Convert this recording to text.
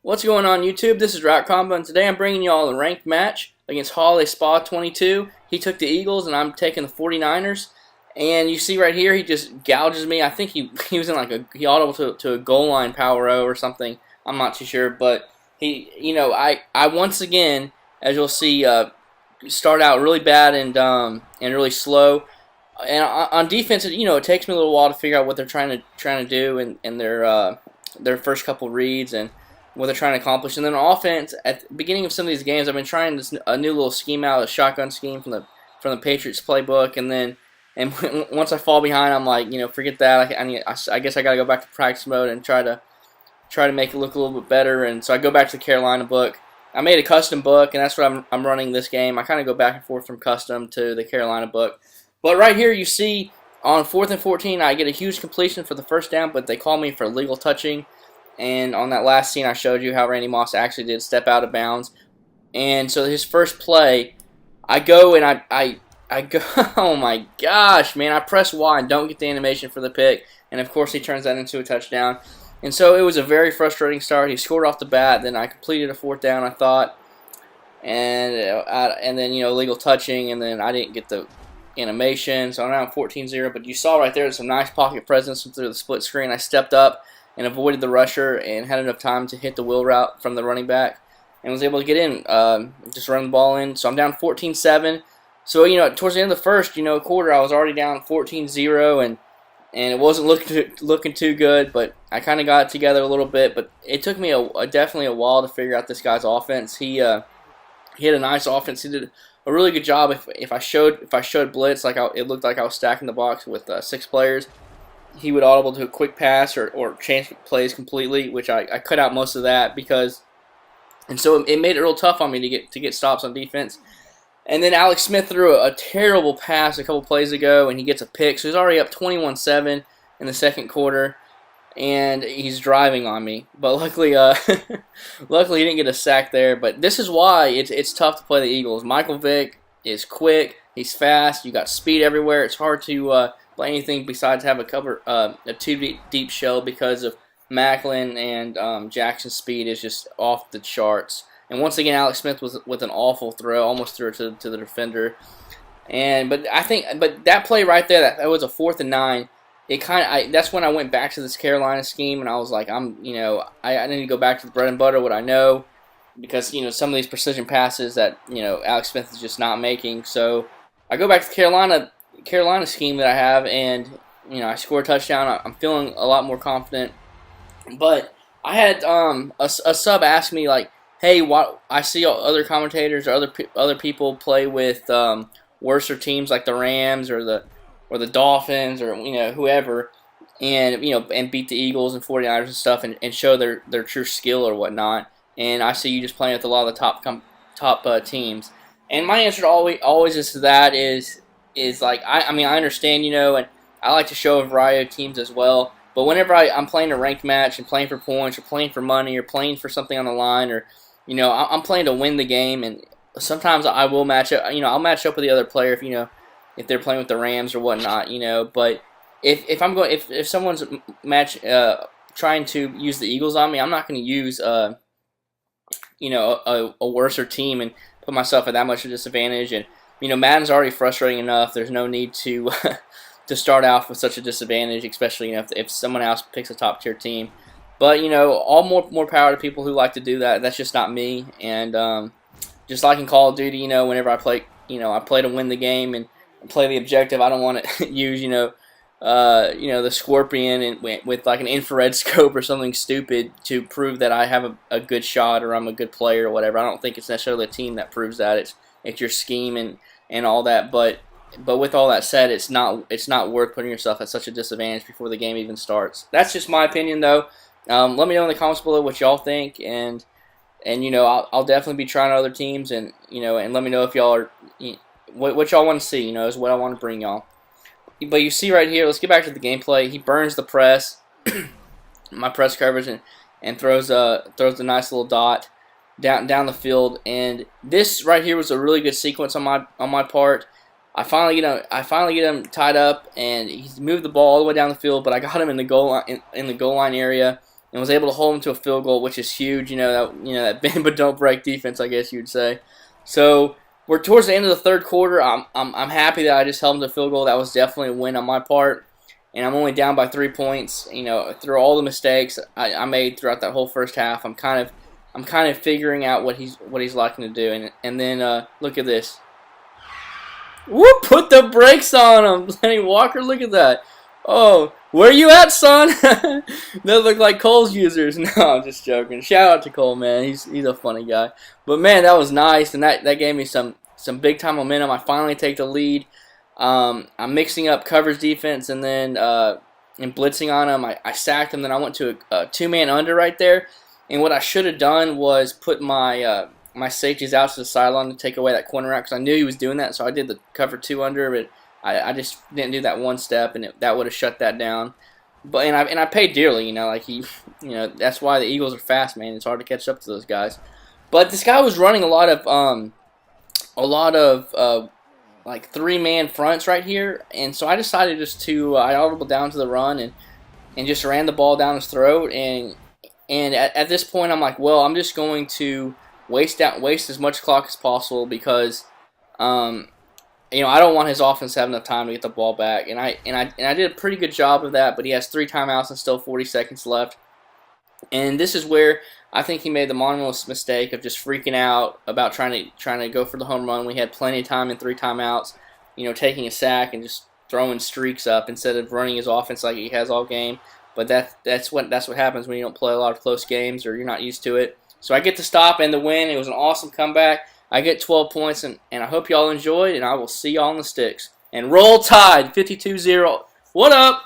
What's going on YouTube? This is Rock Combo, and today I'm bringing you all a ranked match against HolidaySp22. He took the Eagles, and I'm taking the 49ers. And you see right here, he just gouges me. I think he was in like he audibled to a goal line power O or something. I'm not too sure, but I once again, as you'll see, start out really bad and really slow. And on defense, it takes me a little while to figure out what they're trying to do in their first couple reads and what they're trying to accomplish. And then on offense, at the beginning of some of these games, I've been trying a new little scheme out, a shotgun scheme from the Patriots playbook. And once I fall behind, I'm like, forget that. I guess I got to go back to practice mode and try to make it look a little bit better. And so I go back to the Carolina book. I made a custom book, and that's what I'm running this game. I kind of go back and forth from custom to the Carolina book. But right here, you see on 4th and 14, I get a huge completion for the first down, but they call me for illegal touching. And on that last scene, I showed you how Randy Moss actually did step out of bounds. And so his first play, I go and I go, oh my gosh, man, I press Y and don't get the animation for the pick. And of course, he turns that into a touchdown. And so it was a very frustrating start. He scored off the bat. Then I completed a 4th down, I thought. And then, illegal touching. And then I didn't get the animation. So I'm now 14-0. But you saw right there some nice pocket presence through the split screen. I stepped up and avoided the rusher and had enough time to hit the wheel route from the running back and was able to get in, just run the ball in. So I'm down 14-7. So, towards the end of the first, quarter, I was already down 14-0, and it wasn't looking too good, but I kind of got it together a little bit. But it took me definitely a while to figure out this guy's offense. He had a nice offense. He did a really good job. If I showed blitz, it looked like I was stacking the box with 6 players. He would audible to a quick pass or change plays completely, which I cut out most of that and so it made it real tough on me to get stops on defense. And then Alex Smith threw a terrible pass a couple plays ago, and he gets a pick. So he's already up 21-7 in the second quarter, and he's driving on me. But luckily, luckily he didn't get a sack there. But this is why it's tough to play the Eagles. Michael Vick is quick, he's fast, you got speed everywhere. It's hard to play anything besides have a 2 deep shell because of Macklin and Jackson's speed is just off the charts. And once again, Alex Smith was with an awful throw, almost threw it to the defender. But that play right there, that was a 4th and 9. That's when I went back to this Carolina scheme, and I was like, I need to go back to the bread and butter, what I know, because some of these precision passes that Alex Smith is just not making. So I go back to the Carolina scheme that I have, and I score a touchdown. I'm feeling a lot more confident. But I had a sub ask me like, hey, I see other commentators or other people play with worser teams like the Rams or the Dolphins or whoever, and and beat the Eagles and 49ers and stuff and show their true skill or whatnot. And I see you just playing with a lot of the top teams. And my answer to always is to that is like I understand and I like to show a variety of teams as well. But whenever I'm playing a ranked match and playing for points or playing for money or playing for something on the line or I'm playing to win the game, and sometimes I will match up. I'll match up with the other player if they're playing with the Rams or whatnot. But if someone's trying to use the Eagles on me, I'm not going to use a worser team and put myself at that much of a disadvantage. And Madden's already frustrating enough. There's no need to to start off with such a disadvantage, especially if someone else picks a top tier team. But all more power to people who like to do that. That's just not me. And just like in Call of Duty, whenever I play, I play to win the game and play the objective. I don't want to use the Scorpion and with like an infrared scope or something stupid to prove that I have a good shot or I'm a good player or whatever. I don't think it's necessarily a team that proves that. It's your scheme and all that. But with all that said, it's not worth putting yourself at such a disadvantage before the game even starts. That's just my opinion, though. Let me know in the comments below what y'all think, and I'll definitely be trying other teams, and and let me know if y'all are what y'all want to see. Is what I want to bring y'all. But you see right here, let's get back to the gameplay. He burns the press, my press coverage, and throws a nice little dot down the field. And this right here was a really good sequence on my part. I finally get him tied up, and he's moved the ball all the way down the field. But I got him in the goal line area, and was able to hold him to a field goal, which is huge. That bend but don't break defense, I guess you'd say. So we're towards the end of the third quarter. I'm happy that I just held him to a field goal. That was definitely a win on my part, and I'm only down by 3 points. Through all the mistakes I made throughout that whole first half, I'm kind of figuring out what he's liking to do. And then look at this. Whoop! Put the brakes on him, Lenny Walker. Look at that. Oh, where you at, son? They look like Cole's users. No, I'm just joking. Shout out to Cole, man. He's a funny guy. But man, that was nice, and that gave me some big time momentum. I finally take the lead. I'm mixing up coverage defense and then and blitzing on him. I sacked him. Then I went to a 2-man under right there. And what I should have done was put my my safeties out to the sideline to take away that corner out because I knew he was doing that. So I did the cover 2 under, but I just didn't do that one step, and that would have shut that down. But I paid dearly, that's why the Eagles are fast, man. It's hard to catch up to those guys. But this guy was running a lot of like 3-man fronts right here, and so I decided just to I audible down to the run and just ran the ball down his throat. And at this point, I'm like, well, I'm just going to waste as much clock as possible because I don't want his offense to have enough time to get the ball back, and I did a pretty good job of that. But he has 3 timeouts and still 40 seconds left, and this is where I think he made the monumental mistake of just freaking out about trying to go for the home run. We had plenty of time in 3 timeouts, taking a sack and just throwing streaks up instead of running his offense like he has all game. But that's what happens when you don't play a lot of close games or you're not used to it. So I get to stop and the win. It was an awesome comeback. I get 12 points, and I hope y'all enjoyed, and I will see y'all on the sticks. And roll Tide, 52-0. What up?